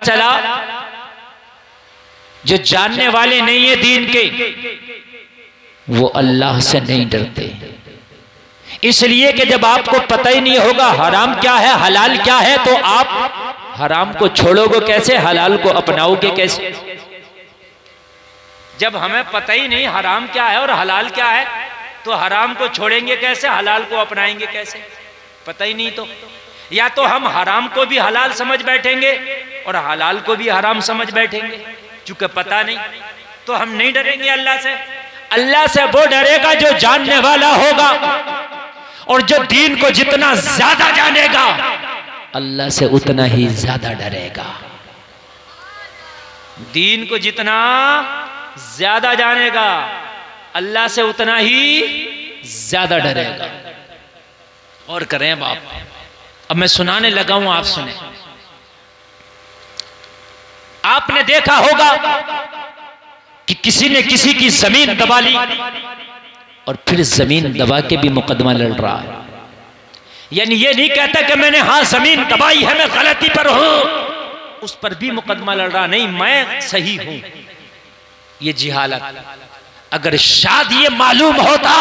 चला जो जानने वाले नहीं है दीन के, वो अल्लाह से नहीं डरते। इसलिए कि जब आपको पता ही नहीं होगा हराम क्या है हलाल क्या है, तो आप हराम को छोड़ोगे कैसे, हलाल को अपनाओगे कैसे? जब हमें पता ही नहीं हराम क्या है और हलाल क्या है, तो हराम को छोड़ेंगे कैसे, हलाल को अपनाएंगे कैसे? पता ही नहीं तो या तो हम हराम को भी हलाल समझ बैठेंगे और हलाल को भी हराम समझ बैठेंगे। चूंकि पता नहीं तो हम नहीं डरेंगे अल्लाह से। अल्लाह से वो डरेगा जो जानने वाला होगा, और जो दीन को जितना ज्यादा जानेगा अल्लाह से उतना ही ज्यादा डरेगा। दीन को जितना ज्यादा जानेगा अल्लाह से उतना ही ज्यादा डरेगा। और करें बाप, अब मैं सुनाने लगा हूं, आप सुने। आपने देखा होगा कि किसी ने किसी की जमीन दबा ली और फिर जमीन दबा के भी मुकदमा लड़ रहा है। यानी ये नहीं कहता कि मैंने हाँ जमीन दबाई है मैं गलती पर हूं, उस पर भी मुकदमा लड़ रहा, नहीं मैं सही हूं। ये जिहालत। अगर शायद ये मालूम होता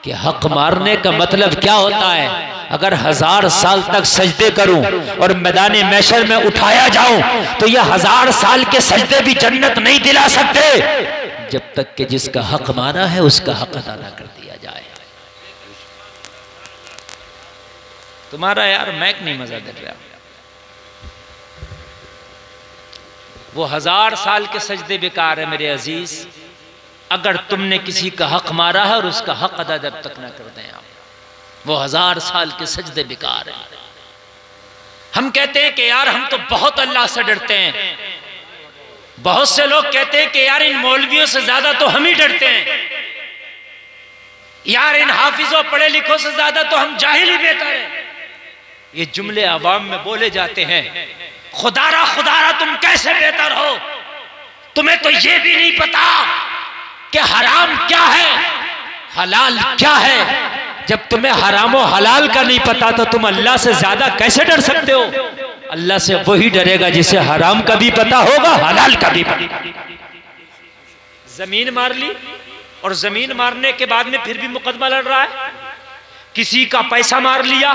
कि हक मारने का मतलब क्या होता है, अगर 1000 साल तक सजदे करूं और मैदान महशर में उठाया जाऊं तो ये 1000 साल के सजदे भी जन्नत नहीं दिला सकते जब तक कि जिसका हक मारा है उसका हक अदा ना कर दिया जाए। तुम्हारा यार मैक नहीं मजा दे रहा। वो 1000 साल के सजदे बेकार है मेरे अजीज, अगर तुमने किसी का हक मारा है और उसका हक अदा जब तक ना कर दें आप, वो 1000 साल के सजदे बेकार है। हम कहते हैं कि यार हम तो बहुत अल्लाह से डरते हैं। बहुत से लोग कहते हैं कि यार इन मौलवियों से ज्यादा तो हम ही डरते हैं, यार इन हाफिजों पढ़े लिखों से ज्यादा तो हम जाहिल ही बेहतर हैं। ये जुमले आवाम में बोले जाते हैं। खुदारा खुदारा तुम कैसे बेहतर हो, तुम्हें तो ये भी नहीं पता कि हराम क्या है हलाल क्या है। जब तुम्हें हराम और हलाल का नहीं पता तो तुम अल्लाह से ज्यादा कैसे डर सकते हो? अल्लाह से वही डरेगा जिसे हराम का भी पता होगा हलाल का भी पता। जमीन मार ली और जमीन मारने के बाद में फिर भी मुकदमा लड़ रहा है। किसी का पैसा मार लिया,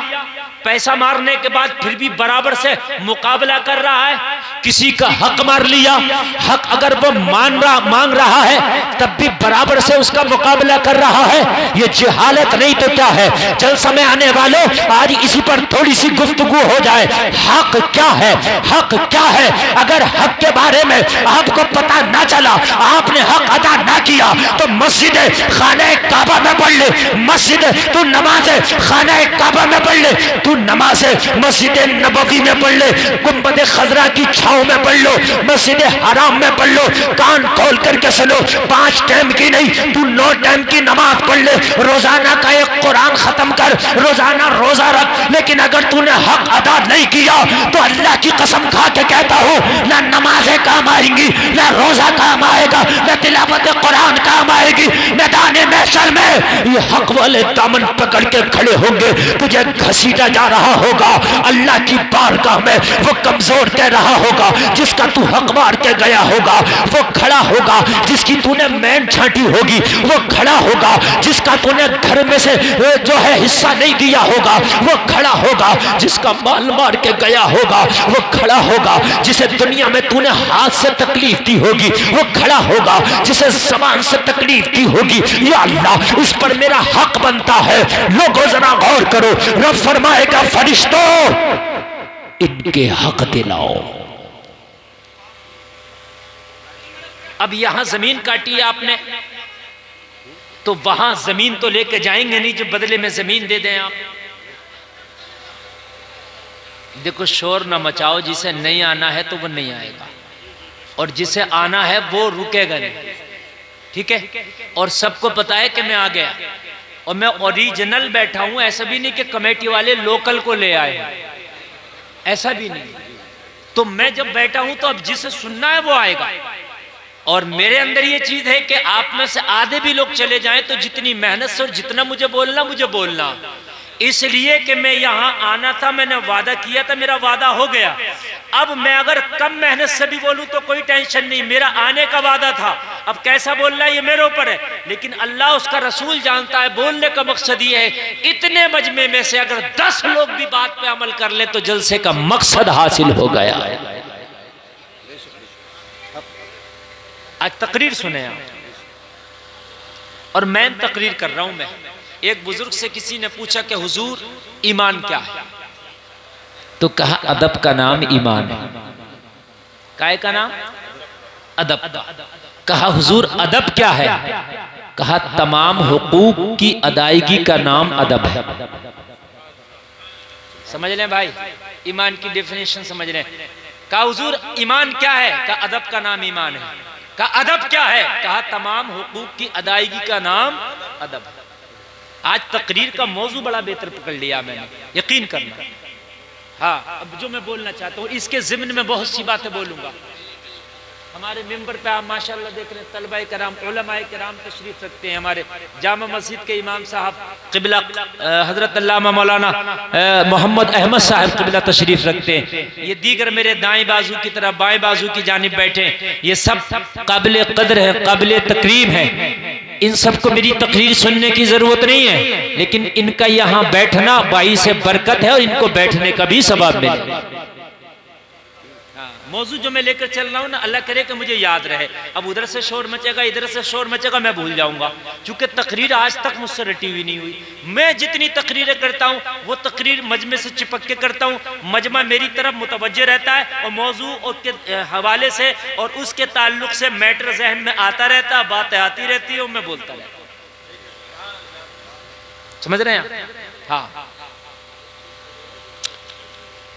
पैसा मारने के बाद फिर भी बराबर से मुकाबला कर रहा है। किसी का हक मार लिया, हक अगर वो मांग रहा है तब भी बराबर से उसका मुकाबला कर रहा है। ये जिहालत नहीं तो क्या है? जल समय आने वालों, आज इसी पर थोड़ी सी गुफ्तगू हो जाए। हक क्या है, हक क्या है? अगर हक के बारे में आपको पता ना चला, आपने हक अदा ना किया तो मस्जिद खाने काबा में पढ़ ले, मस्जिद तू नमाज खाना काबा में पढ़ ले, तू नमाज मस्जिद नबवी में पढ़ ले, गुंबद खजरा की छांव में पढ़ लो, मस्जिद हराम में पढ़ लो। कान खोल करके सुनो, 5 टाइम की नहीं तू 9 टाइम की नमाज पढ़ ले, रोजाना का एक कुरान खत्म कर, रोजाना रोजा रख। लेकिन अगर तूने हक अदा नहीं किया तो अल्लाह की कसम खा के कहता हूं, ना नमाजें काम आएंगी, ना रोजा काम आएगा, ना तिलावत कुरान काम आएगी। मैदान महशर में ये हक वाले दामन पकड़ के खड़े होंगे, तुझे घसीटा जा रहा होगा अल्लाह की बारगाह में। वो कमजोर कह रहा होगा, जिसका तू हक मार के गया होगा वो खड़ा होगा, जिसकी तूने मैन छाटी होगी वो खड़ा होगा, जिसका तूने घर में से जो है हिस्सा नहीं दिया होगा वो खड़ा होगा, जिसका माल मार के गया होगा वो खड़ा होगा, जिसे दुनिया में तूने हाथ से तकलीफ दी होगी वो खड़ा होगा, जिसे ज़बान से तकलीफ दी होगी, या अल्लाह उस पर मेरा हक बनता है। लोगों जरा गौर करो, रब फरमाएगा फरिश्तों इनके हक दिलाओ। अब यहां जमीन काटी आपने तो वहां जमीन तो लेके जाएंगे नहीं जो बदले में जमीन दे दें आप। देखो शोर ना मचाओ, जिसे नहीं आना है तो वो नहीं आएगा और जिसे आना है वो रुकेगा नहीं, ठीक है? और सबको पता है कि मैं आ गया और मैं ओरिजिनल बैठा हूं। ऐसा भी नहीं कि कमेटी वाले लोकल को ले आए, ऐसा भी नहीं। तो मैं जब बैठा हूं तो अब जिसे सुनना है वो आएगा। और मेरे अंदर ये चीज है कि आप में से आधे भी लोग चले जाएं तो जितनी मेहनत से और जितना मुझे बोलना, इसलिए कि मैं यहां आना था, मैंने वादा किया था, मेरा वादा हो गया। अब मैं अगर कम मेहनत से भी बोलूं तो कोई टेंशन नहीं, मेरा आने का वादा था, अब कैसा बोलना है ये मेरे ऊपर है, लेकिन अल्लाह उसका रसूल जानता है। बोलने का मकसद ये है, इतने मजमे में से अगर 10 लोग भी बात पे अमल कर ले तो जलसे का मकसद हासिल हो गया। आज तकरीर सुने आप, और मैं तकरीर कर रहा हूं। मैं एक बुजुर्ग से किसी ने पूछा कि हुजूर ईमान क्या है, तो कहा अदब का नाम ईमान है। काय का नाम? अदब। कहा हुजूर अदब क्या है? कहा तमाम हुकूक की अदायगी का नाम अदब है। समझ लें भाई, ईमान की डेफिनेशन समझ लें। कहा हुजूर ईमान क्या है? कहा अदब का नाम ईमान है। कहा अदब क्या है? कहा तमाम हुकूक की अदायगी का नाम अदब। आज तकरीर का मौजू बड़ा बेहतर पकड़ लिया मैंने, यकीन करना। हाँ, अब जो मैं बोलना चाहता हूँ इसके ज़िम्न में बहुत सी बातें बोलूँगा। हमारे मिंबर पे आप माशाल्लाह देख रहे हैं, तलबाए कराम, उलमाए कराम तशरीफ रखते हैं। हमारे जामा मस्जिद के इमाम साहब क़िबला हज़रत अल्लामा मौलाना मोहम्मद अहमद साहब क़िबला तशरीफ रखते हैं। ये दीगर मेरे दाएं बाजू की तरफ बाएं बाजू की जानिब बैठे, ये सब काबिल कदर है, काबिल तकरीम है। इन सबको मेरी तकरीर सुनने की जरूरत नहीं है, लेकिन इनका यहाँ बैठना बाईस बरकत है और इनको बैठने का भी सवाब मिले। मौजू जो मैं लेकर चल रहा हूँ ना, अल्लाह करे कि मुझे याद रहे। अब उधर से शोर मचेगा, इधर से शोर मचेगा, मैं भूल जाऊंगा, क्योंकि तकरीर आज तक मुझसे रटी हुई नहीं हुई। मैं जितनी तकरीरें करता हूँ वो तकरीर मजमे से चिपक के करता हूँ, मजमा मेरी तरफ मुतवज्जे रहता है और मौजू के हवाले से और उसके ताल्लुक से मैटर जहन में आता रहता है, बातें आती रहती है और मैं बोलता रहता हूँ। समझ रहे हैं? हाँ,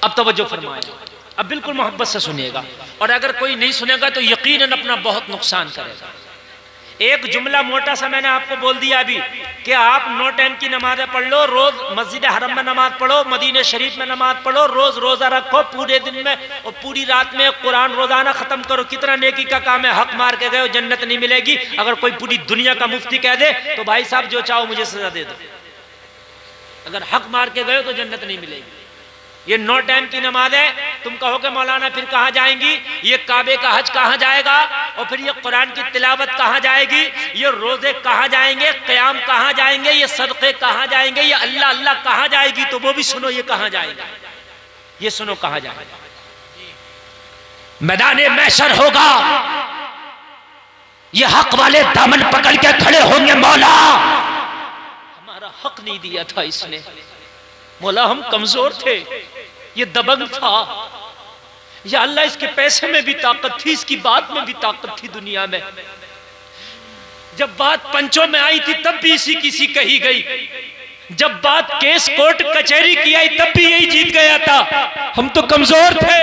अब तवज्जो फरमाएं, अब बिल्कुल मोहब्बत से सुनिएगा, और अगर कोई नहीं सुनेगा तो यकीनन अपना बहुत नुकसान करेगा। एक जुमला मोटा सा मैंने आपको बोल दिया अभी कि आप 9 टाइम की नमाजें पढ़ लो, रोज मस्जिद हरम में नमाज पढ़ो, मदीने शरीफ में नमाज पढ़ो, रोज रोजा रखो पूरे दिन में और पूरी रात में कुरान रोजाना खत्म करो। कितना नेकी का काम है। हक मार के गए हो जन्नत नहीं मिलेगी। अगर कोई पूरी दुनिया का मुफ्ती कह दे तो भाई साहब जो चाहो मुझे सजा दे दो, अगर हक मार के गए हो तो जन्नत नहीं मिलेगी। ये 9 टाइम की नमाज है। तुम कहोगे मौलाना फिर कहाँ जाएंगी? ये काबे का हज कहाँ जाएगा? और फिर ये कुरान की तिलावत कहाँ जाएगी? ये रोजे कहाँ जाएंगे? क़याम कहाँ जाएंगे? ये सदक़े कहाँ जाएंगे? ये अल्लाह अल्लाह कहाँ जाएगी? तो वो भी सुनो, ये कहाँ जाएगा? ये सुनो कहाँ जाएगा? मैदाने महशर होगा, ये हक वाले दामन पकड़ के खड़े होंगे। मौला हमारा हक नहीं दिया था इसने, मौला हम कमजोर थे, ये दबंग था, या अल्लाह इसके पैसे में भी ताकत थी, इसकी बात में भी ताकत थी दुनिया में। जब बात पंचों में आई थी तब भी इसी किसी कही गई, जब बात केस कोर्ट कचहरी की आई तब भी यही जीत गया था। हम तो कमजोर थे,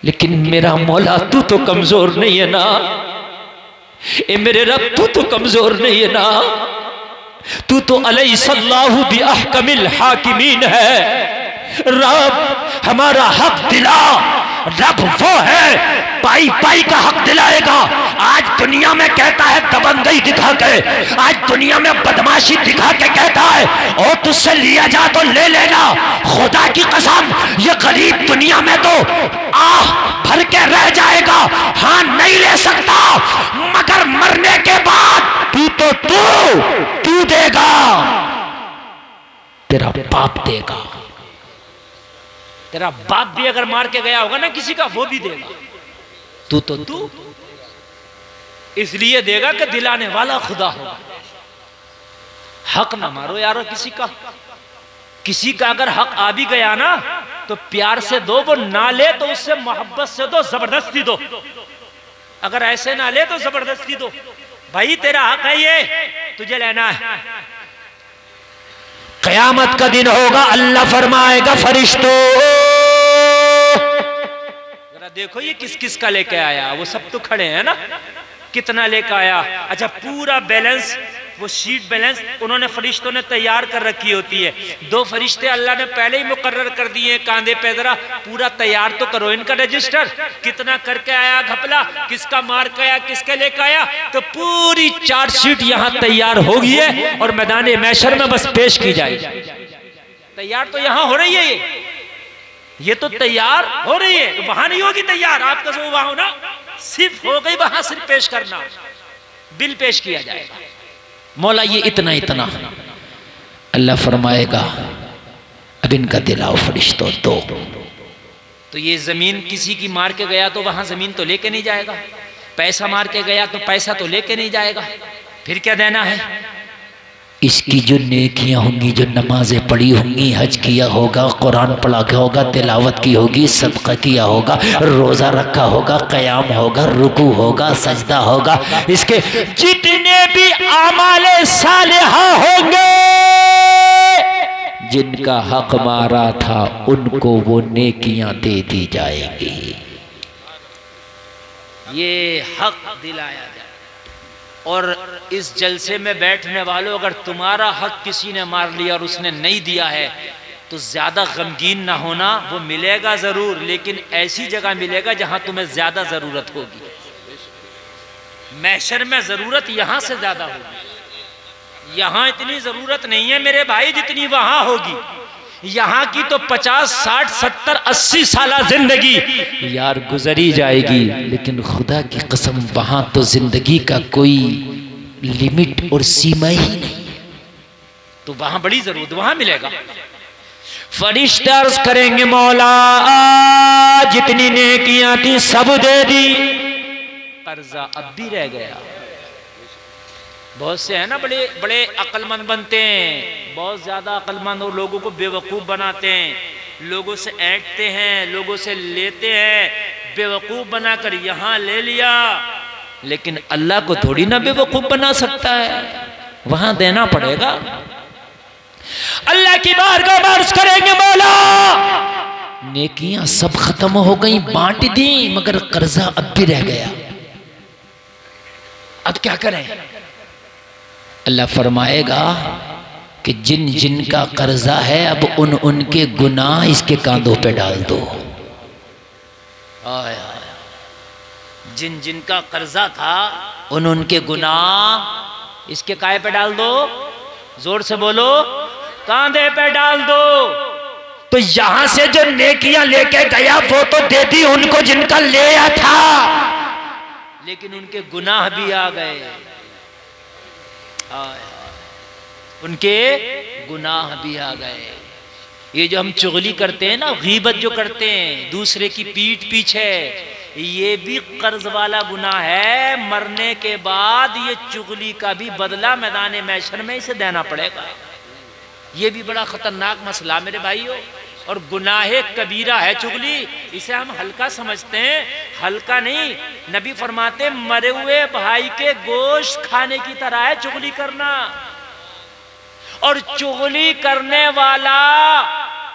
लेकिन मेरा मौला तू तो कमजोर नहीं है ना। ए मेरे रब तू तो कमजोर नहीं है ना। तू तो अलैहिस्सलाहु बिअहकमिल हाकिमीन है। रब हमारा हक दिला। रब वो है पाई पाई का हक दिलाएगा। आज दुनिया में कहता है दबंगई दिखा के, आज दुनिया में बदमाशी दिखा के कहता है और तुझसे लिया जा तो ले लेना। खुदा की कसम ये गरीब दुनिया में तो आह भर के रह जाएगा, हाँ नहीं ले सकता, मगर मरने के बाद तू देगा, तेरा बाप देगा। तेरा बाप भी अगर मार के गया होगा ना किसी का, वो भी देगा। तू इसलिए देगा कि दिलाने वाला खुदा होगा। हक ना मारो यारो किसी का। किसी का अगर हक आ भी गया ना तो प्यार से दो, वो ना ले तो उससे मोहब्बत से दो, जबरदस्ती दो। अगर ऐसे ना ले तो जबरदस्ती दो। भाई तेरा हक है, ये तुझे लेना है। क़यामत का दिन होगा, अल्लाह फरमाएगा फरिश्तों जरा देखो ये किस किस का लेके आया। वो सब तो खड़े हैं ना, कितना लेके आया। अच्छा पूरा बैलेंस, वो शीट बैलेंस उन्होंने फरिश्तों ने तैयार कर रखी होती है। 2 फरिश्ते अल्लाह ने पहले ही मुकर्रर कर दिए कांधे पे, जरा पूरा तैयार तो करो इनका रजिस्टर, कितना करके आया घपला, किसका मार के आया, किसके लेके आया। तो पूरी चार्जशीट यहाँ तैयार हो गई है और मैदान महशर में बस पेश की जाएगी। तैयार तो यहाँ हो रही है ये, ये तो तैयार हो रही है, तो वहां नहीं होगी तैयार, आपका जो वहां हो ना, सिर्फ हो गई वहां, सिर्फ पेश करना, बिल पेश किया जाएगा। मौला ये इतना इतना, अल्लाह फरमाएगा अब इनका दिलाओ फरिश्तों दो। तो ये जमीन किसी की मार के गया तो वहां जमीन तो लेके नहीं जाएगा, पैसा मार के गया तो पैसा तो लेके नहीं जाएगा, फिर क्या देना है? इसकी जो नेकियां होंगी, जो नमाजें पढ़ी होंगी, हज किया होगा, कुरान पढ़ा के होगा, तिलावत की होगी, सदका किया होगा, रोजा रखा होगा, क़याम होगा, रुकू होगा, सजदा होगा, इसके जितने भी आमाले सालिहा होंगे, जिनका हक मारा था उनको वो नेकियां दे दी जाएंगी। ये हक दिलाया जाए। और इस जलसे में बैठने वालों, अगर तुम्हारा हक किसी ने मार लिया और उसने नहीं दिया है तो ज्यादा गमगीन ना होना, वो मिलेगा जरूर, लेकिन ऐसी जगह मिलेगा जहां तुम्हें ज्यादा जरूरत होगी। महशर में जरूरत यहां से ज्यादा होगी, यहां इतनी जरूरत नहीं है मेरे भाई जितनी वहां होगी। यहाँ की तो 50, 60, 70, 80 साल जिंदगी यार गुजरी जाएगी, लेकिन खुदा की कसम वहां तो जिंदगी का कोई लिमिट और सीमा ही नहीं, तो वहां बड़ी जरूरत, वहां मिलेगा। फरिश्ते अर्ज करेंगे मौला जितनी नेकियां थी सब दे दी, कर्जा अब भी रह गया। बहुत से है ना बड़े बड़े अक्लमंद बनते हैं, बहुत ज्यादा अक्लमंद, और लोगों को बेवकूफ बनाते हैं, लोगों से ऐंठते हैं, लोगों से लेते हैं, बेवकूफ बनाकर यहां ले लिया, लेकिन अल्लाह को थोड़ी ना बेवकूफ बना सकता है, वहां देना पड़ेगा। अल्लाह की बारगाह में अर्ज करेंगे मौला नेकियां सब खत्म हो गई, बांट दी, मगर कर्जा अब भी रह गया, अब क्या करें? अल्लाह फरमाएगा कि जिन जिन का कर्जा है अब उनके गुनाह इसके कांधों पे डाल दो। जिन जिन का कर्जा था उनके गुनाह इसके काहे पे डाल दो, जोर से बोलो, कांधे पे डाल दो। तो यहां से जो नेकियां लेके गया वो तो दे दी उनको जिनका ले आया था, लेकिन उनके गुनाह भी आ गए, उनके गुनाह भी आ गए। ये जो हम चुगली करते हैं ना, गीबत जो करते हैं दूसरे की पीठ पीछे, ये भी कर्ज वाला गुनाह है। मरने के बाद ये चुगली का भी बदला मैदान महशर में इसे देना पड़ेगा। ये भी बड़ा खतरनाक मसला मेरे भाइयों, और गुनाहे कबीरा है चुगली। इसे हम हल्का समझते हैं, हल्का नहीं। नबी फरमाते मरे हुए भाई के गोश्त खाने की तरह है चुगली करना। और चुगली करने वाला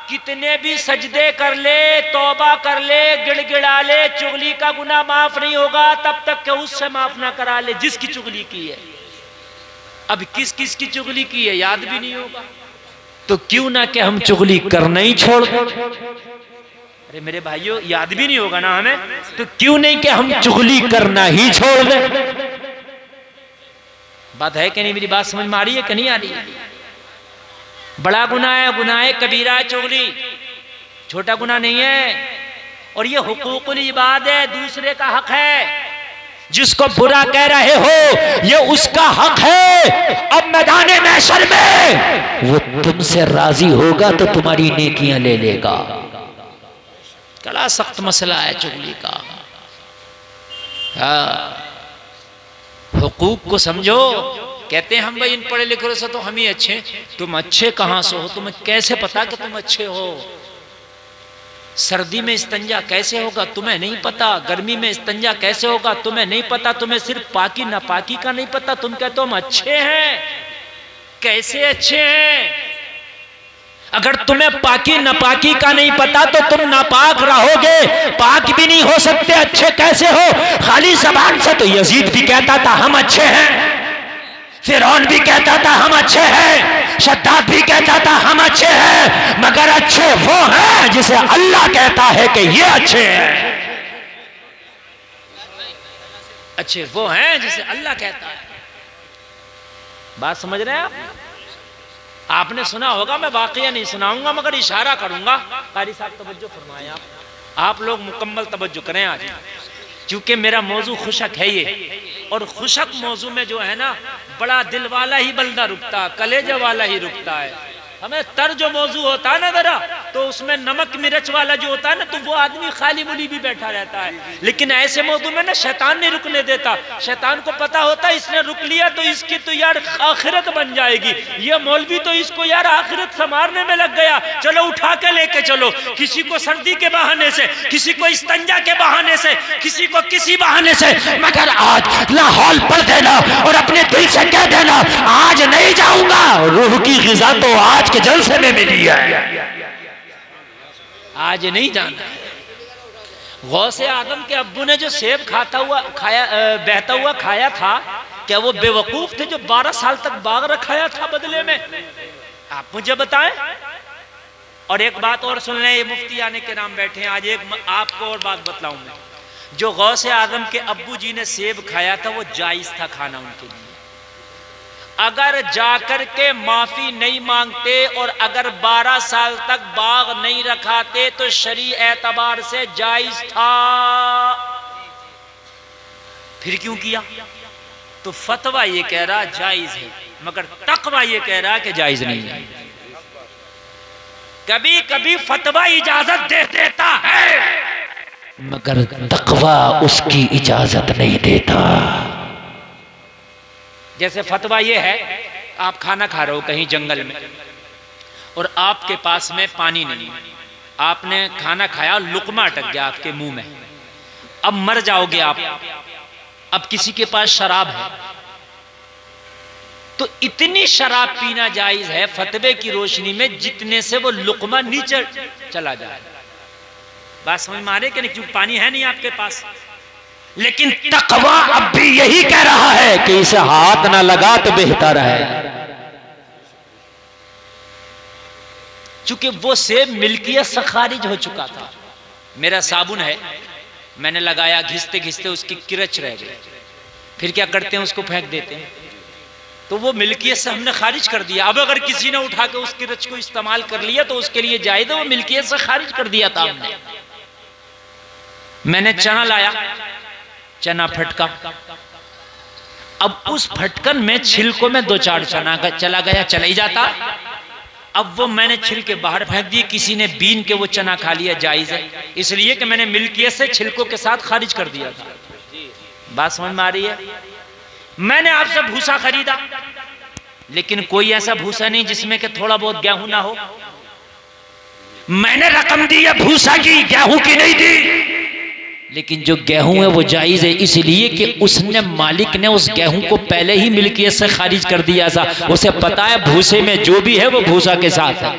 कितने भी सजदे कर ले, तौबा कर ले, गिड़गिड़ा ले, चुगली का गुनाह माफ नहीं होगा तब तक कि उससे माफ ना करा ले जिसकी चुगली की है। अब किस किस की चुगली की है याद भी नहीं होगा, तो क्यों ना कि हम चुगली करना ही छोड़ दें। अरे मेरे भाइयों याद भी नहीं होगा ना हमें, तो क्यों नहीं कि हम चुगली करना ही छोड़ दें। बात है कि नहीं? मेरी बात समझ में आ रही है कि नहीं आ रही है? बड़ा गुनाह है, गुनाह है कबीरा है चुगली, छोटा गुनाह नहीं है। और ये हुकूकुल इबाद है, दूसरे का हक है। जिसको बुरा कह रहे हो ये उसका हक है। अब मैदान महशर में वो तुमसे राजी होगा तो तुम्हारी नेकियां ले लेगा। बड़ा सख्त मसला है चुगली का। हुकूक को समझो। कहते हैं हम भाई इन पढ़े लिखे से तो हम ही अच्छे। तुम अच्छे कहां से हो? तुम्हें कैसे पता कि तुम अच्छे हो? सर्दी में इस्तंजा कैसे होगा तुम्हें नहीं पता, गर्मी में इस्तंजा कैसे होगा तुम्हें नहीं पता, तुम्हें सिर्फ पाकी नापाकी का नहीं पता, तुम कहते हो हम अच्छे हैं। कैसे अच्छे हैं? अगर तुम्हें पाकी नापाकी का नहीं पता तो तुम नापाक रहोगे, पाक भी नहीं हो सकते, अच्छे कैसे हो? खाली जबान से तो यजीद भी कहता था हम अच्छे हैं, फिरौन भी कहता था हम अच्छे हैं, शद्दाद भी कहता था हम अच्छे हैं, मगर अच्छे वो हैं जिसे अल्लाह कहता है कि ये अच्छे हैं। अच्छे वो हैं जिसे अल्लाह कहता है। बात समझ रहे हैं आप? आपने सुना होगा, मैं वाकया नहीं सुनाऊंगा मगर इशारा करूंगा। कारी साहब तवज्जो फरमाएं, आप लोग मुकम्मल तवज्जो करें आज, क्योंकि मेरा मौजू खुशक है ये, और खुशक मौजू में जो है ना बड़ा दिल वाला ही बंदा रुकता, कलेजा वाला ही रुकता है। हमें तर जो मौजू होता है ना जरा, तो उसमें नमक मिर्च वाला जो होता है ना, तो वो आदमी खाली मुली भी बैठा रहता है। लेकिन ऐसे मौजू में ना शैतान नहीं रुकने देता। शैतान को पता होता है इसने रुक लिया तो इसकी तो यार आखिरत बन जाएगी, ये मौलवी तो इसको यार आखिरत संवारने में लग गया, चलो उठा के लेके चलो। किसी को सर्दी के बहाने से, किसी को इस्तंजा के बहाने से, किसी को किसी बहाने से, मगर आज लाहौल पढ़ देना और अपने दिल से कह देना आज नहीं जाऊंगा। रूह की ग़िज़ा तो आज के जलसे में मिली है, आज नहीं जाना। गौसे आदम के अब्बू ने जो सेब बहता हुआ खाया था, क्या वो बेवकूफ थे जो 12 साल तक बाग रखाया था बदले में? आप मुझे बताएं। और एक बात और सुन लें, ये मुफ्ती आने के नाम बैठे हैं, आज एक आपको और बात बतलाऊंगा। जो गौसे आदम के अब्बू जी ने सेब खाया था वो जायज था खाना उनके लिए। अगर जाकर के माफी नहीं मांगते और अगर 12 साल तक बाग नहीं रखाते तो शरी एतबार से जायज था। फिर क्यों किया? तो फतवा ये कह रहा जायज है, मगर तकवा ये कह रहा कि जायज नहीं है। कभी कभी फतवा इजाजत दे देता है, मगर तकवा उसकी इजाजत नहीं देता। जैसे फतवा ये है, आप खाना खा रहे हो कहीं जंगल में और आपके पास में पानी नहीं, आपने खाना खाया, लुकमा अटक गया आपके मुंह में, अब मर जाओगे आप। अब किसी के पास शराब है, तो इतनी शराब पीना जायज है फतवे की रोशनी में जितने से वो लुकमा नीचे चला जाए। बात समझ में आ रही है कि नहीं? क्योंकि पानी है नहीं आपके पास। लेकिन तकवा अब भी यही कह रहा है कि इसे हाथ ना लगा तो बेहतर है, चूंकि वो सेब मिल्कियत से खारिज हो चुका था। मेरा साबुन है, मैंने लगाया, घिसते घिसते उसकी किरच रह गई, फिर क्या करते हैं उसको फेंक देते हैं, तो वो मिल्कियत से हमने खारिज कर दिया। अब अगर किसी ने उठा के उस किरच को इस्तेमाल कर लिया तो उसके लिए जायज है, वो मिल्कियत से खारिज कर दिया था हमने। मैंने चना लाया, चना फटका, अब उस फटकन में छिलकों में 2-4 चना का चला गया, चला ही जाता। अब वो मैंने छिलके बाहर फेंक दिए, किसी ने बीन के वो चना खा लिया, जायज है, इसलिए कि मैंने मिल्कियत से छिलकों के साथ खारिज कर दिया था। बात समझ में आ रही है? मैंने आपसे भूसा खरीदा, लेकिन कोई ऐसा भूसा नहीं जिसमें कि थोड़ा बहुत गेहूं ना हो। मैंने रकम दी है भूसा की, गेहूं की नहीं दी, लेकिन जो गेहूं है वो जायज है, इसलिए कि उसने, मालिक ने उस गेहूं को पहले ही मिल्कियत से खारिज कर दिया था। उसे पता है भूसे में जो भी है वो भूसा के साथ है।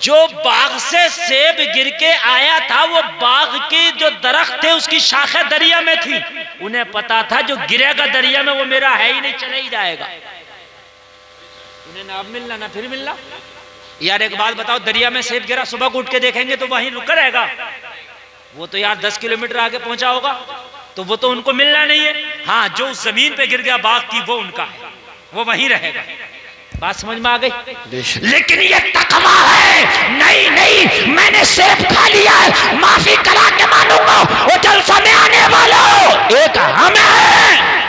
जो बाग से सेब गिर के आया था, वो बाग के जो दरख्त थे उसकी शाखें दरिया में थी। उन्हें पता था जो गिरेगा दरिया में वो मेरा है ही नहीं, चला ही जाएगा। उन्हें ना अब मिलना ना फिर मिलना। यार एक बात बताओ, दरिया में सेब गिरा, सुबह को उठ के देखेंगे तो वहीं रुका रहेगा? वो तो यार 10 किलोमीटर आगे पहुंचा होगा, तो वो तो उनको मिलना नहीं है। हाँ, जो उस जमीन पे गिर गया बाग की, वो उनका है, वो वहीं रहेगा। बात समझ में आ गई? लेकिन ये तकवा है, नहीं नहीं मैंने सेब खा लिया है, माफी करा के मानूंगा। वो जलसा में आने वालों, एक हम है